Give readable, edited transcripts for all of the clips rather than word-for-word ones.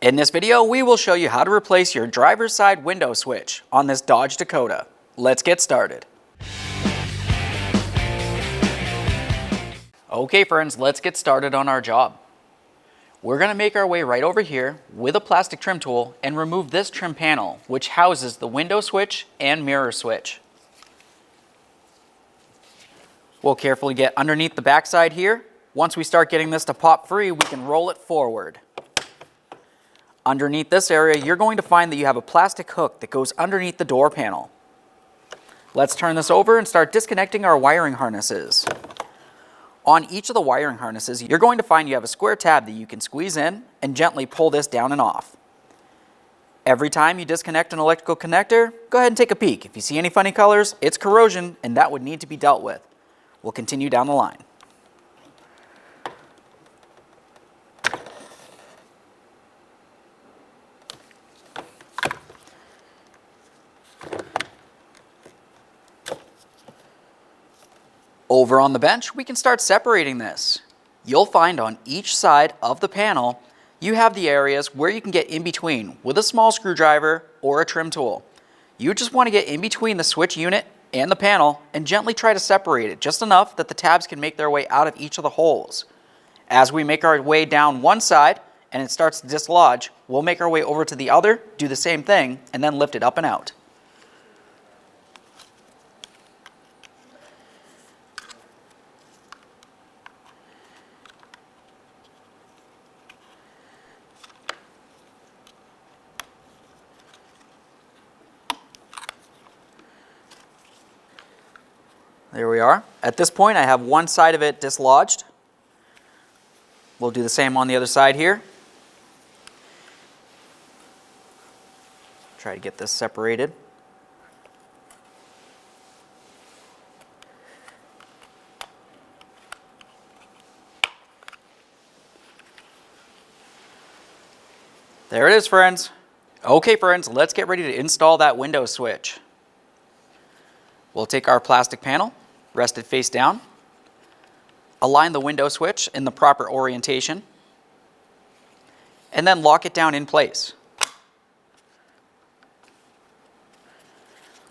In this video, we will show you how to replace your driver's side window switch on this Dodge Dakota. Let's get started. Okay friends, let's get started on our job. We're going to make our way right over here with a plastic trim tool and remove this trim panel, which houses the window switch and mirror switch. We'll carefully get underneath the backside here. Once we start getting this to pop free, we can roll it forward. Underneath this area, you're going to find that you have a plastic hook that goes underneath the door panel. Let's turn this over and start disconnecting our wiring harnesses. On each of the wiring harnesses, you're going to find you have a square tab that you can squeeze in and gently pull this down and off. Every time you disconnect an electrical connector, go ahead and take a peek. If you see any funny colors, it's corrosion and that would need to be dealt with. We'll continue down the line. Over on the bench, we can start separating this. You'll find on each side of the panel, you have the areas where you can get in between with a small screwdriver or a trim tool. You just want to get in between the switch unit and the panel and gently try to separate it just enough that the tabs can make their way out of each of the holes. As we make our way down one side and it starts to dislodge, we'll make our way over to the other, do the same thing, and then lift it up and out. There we are. At this point, I have one side of it dislodged. We'll do the same on the other side here. Try to get this separated. There it is, friends. Okay, friends, let's get ready to install that window switch. We'll take our plastic panel, rest it face down, align the window switch in the proper orientation, and then lock it down in place.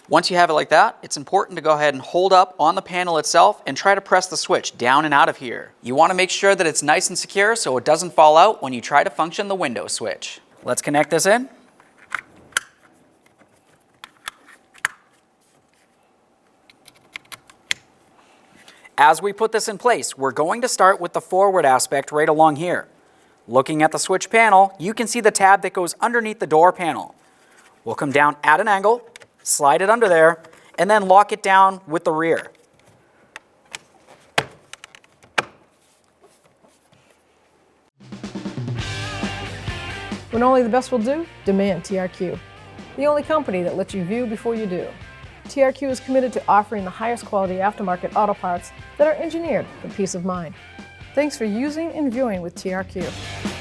Once you have it like that, it's important to go ahead and hold up on the panel itself and try to press the switch down and out of here. You want to make sure that it's nice and secure so it doesn't fall out when you try to function the window switch. Let's connect this in. As we put this in place, we're going to start with the forward aspect right along here. Looking at the switch panel, you can see the tab that goes underneath the door panel. We'll come down at an angle, slide it under there, and then lock it down with the rear. When only the best will do, demand TRQ. The only company that lets you view before you do. TRQ is committed to offering the highest quality aftermarket auto parts that are engineered for peace of mind. Thanks for using and viewing with TRQ.